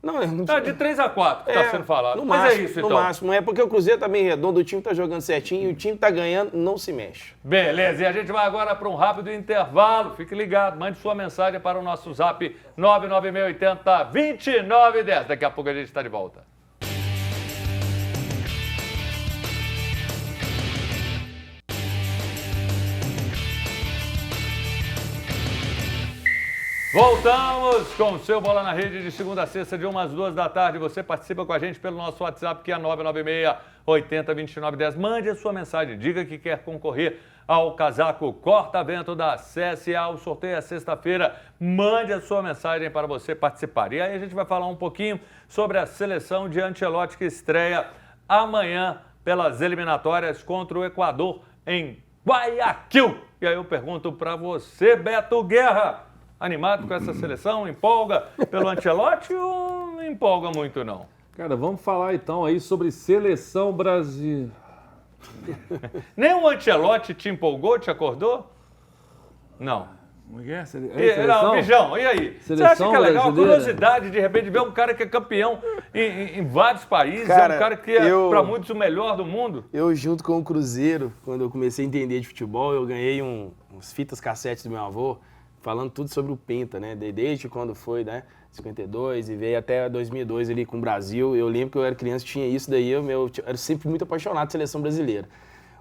não, Tá de 3 a 4 que está sendo falado. No Mas máximo, é isso, então. No máximo. É porque o Cruzeiro tá bem redondo, o time tá jogando certinho e o time tá ganhando, não se mexe. Beleza, e a gente vai agora para um rápido intervalo. Fique ligado, mande sua mensagem para o nosso zap 99680-2910. Daqui a pouco a gente está de volta. Voltamos com o seu Bola na Rede de segunda a sexta, de 1 às 2 da tarde. Você participa com a gente pelo nosso WhatsApp, que é 996-80-2910. Mande a sua mensagem, diga que quer concorrer ao casaco corta-vento da CSA. O sorteio é sexta-feira. Mande a sua mensagem para você participar. E aí a gente vai falar um pouquinho sobre a seleção de Ancelotti, que estreia amanhã pelas eliminatórias contra o Equador em Guayaquil. E aí eu pergunto para você, Beto Guerra, animado com essa seleção? Empolga pelo Ancelotti ou não empolga muito, não? Cara, vamos falar então aí sobre seleção Brasil. Nem o Ancelotti te empolgou, te acordou? Não. Como é? Não, Bijão, e aí? Você acha Seleção que é legal? A brasileira? curiosidade de repente ver um cara que é campeão em vários países, Cara, é um cara que é para muitos o melhor do mundo? Eu, junto com o Cruzeiro, quando eu comecei a entender de futebol, eu ganhei uns fitas cassetes do meu avô, falando tudo sobre o Penta, né? Desde quando foi, né? 52 e veio até 2002 ali com o Brasil. Eu lembro que eu era criança, tinha isso daí, eu era sempre muito apaixonado por seleção brasileira.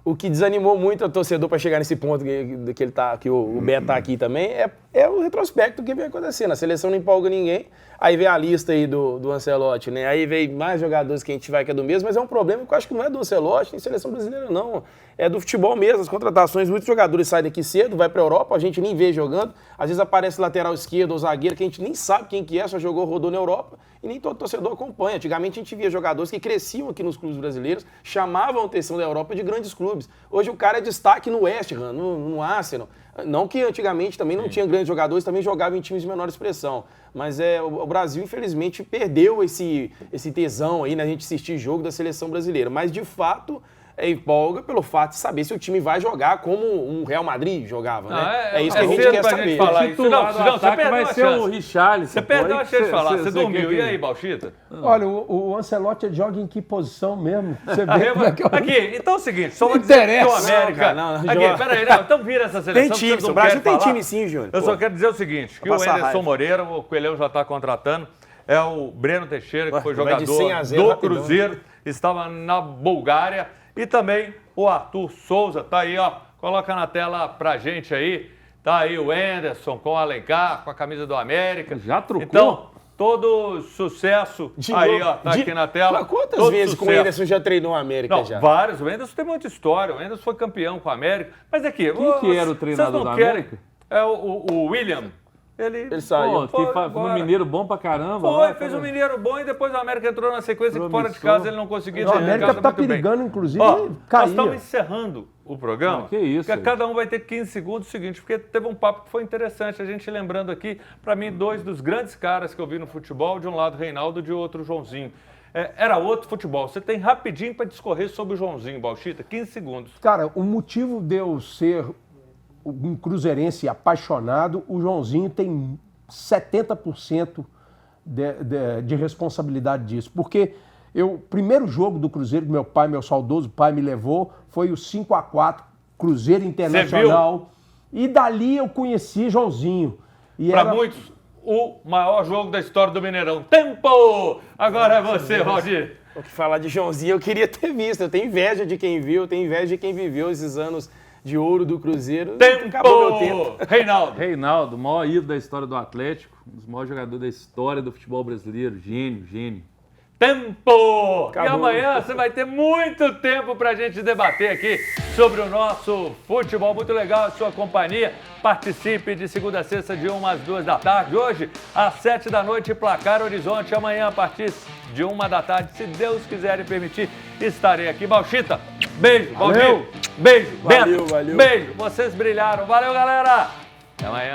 O que desanimou muito o torcedor para chegar nesse ponto que o Beto tá aqui também é o retrospecto do que vem acontecendo. A seleção não empolga ninguém. Aí vem a lista aí do Ancelotti, né? Aí vem mais jogadores que a gente vai que é do mesmo, mas é um problema que eu acho que não é do Ancelotti, nem seleção brasileira não. É do futebol mesmo, as contratações, muitos jogadores saem daqui cedo, vai pra Europa, a gente nem vê jogando. Às vezes aparece lateral esquerdo ou zagueiro que a gente nem sabe quem que é, só jogou, rodou na Europa e nem todo torcedor acompanha. Antigamente a gente via jogadores que cresciam aqui nos clubes brasileiros, chamavam a atenção da Europa de grandes clubes. Hoje o cara é destaque no West Ham, no Arsenal. Não que antigamente também não tinha grandes jogadores, também jogavam em times de menor expressão. Mas o Brasil, infelizmente, perdeu esse tesão aí na gente assistir jogo da seleção brasileira. Mas, de fato, empolga pelo fato de saber se o time vai jogar como um Real Madrid jogava, né? É isso que a gente quer saber. Falar isso. Não, você perdeu vai a ser o Richarlison. Você perdeu a chance de falar, você dormiu. E aí, Bauchita? Olha, o Ancelotti joga em que posição mesmo? Você vê como é que eu... Aqui, então é o seguinte, só vou dizer que o América... Aqui, peraí, então vira essa seleção. Tem time, o Brasil tem time sim, Júnior. Eu só quero dizer o seguinte, que o Anderson Moreira, o Coelhão já está contratando, é o Breno Teixeira, que foi jogador do Cruzeiro, estava na Bulgária, e também o Arthur Souza, tá aí, ó, coloca na tela pra gente aí, tá aí o Anderson com o Alencar, com a camisa do América. Já trocou? Então, todo sucesso aí, ó, tá aqui na tela. Quantas vezes com o Anderson já treinou a América? Não, já? Vários. O Anderson tem muita história. O Anderson foi campeão com a América. Mas aqui... Quem que era o treinador da América? É o William. Ele saiu. No Mineiro bom pra caramba. Fez um Mineiro bom e depois o América entrou na sequência que fora de casa ele não conseguia. O América tá perigando, inclusive, cair. Nós estamos encerrando o programa. Que isso? Porque cada um vai ter 15 segundos. O seguinte, porque teve um papo que foi interessante. A gente lembrando aqui, para mim, dois dos grandes caras que eu vi no futebol. De um lado, Reinaldo, de outro, Joãozinho. Era outro futebol. Você tem rapidinho para discorrer sobre o Joãozinho, Bauchita. 15 segundos. Cara, o motivo de eu ser um cruzeirense apaixonado, o Joãozinho tem 70% de responsabilidade disso. Porque o primeiro jogo do Cruzeiro que meu saudoso pai me levou, foi o 5-4, Cruzeiro Internacional. E dali eu conheci Joãozinho. Para muitos, o maior jogo da história do Mineirão. Tempo! Agora é você, Valdir. O que falar de Joãozinho, eu queria ter visto. Eu tenho inveja de quem viu, eu tenho inveja de quem viveu esses anos de ouro do Cruzeiro. Acabou meu tempo. Reinaldo, o maior ídolo da história do Atlético, um dos maiores jogadores da história do futebol brasileiro. Gênio. tempo! Acabou. E amanhã você vai ter muito tempo pra gente debater aqui sobre o nosso futebol. Muito legal a sua companhia. Participe de segunda a sexta, de 1 às 2 da tarde. Hoje, às 7 da noite, Placar Horizonte. Amanhã, a partir de 1 da tarde, se Deus quiser e permitir, estarei aqui. Bauchita, beijo. Valeu. Valdir, beijo. Valeu, Beto, valeu. beijo. Vocês brilharam. Valeu, galera. Até amanhã.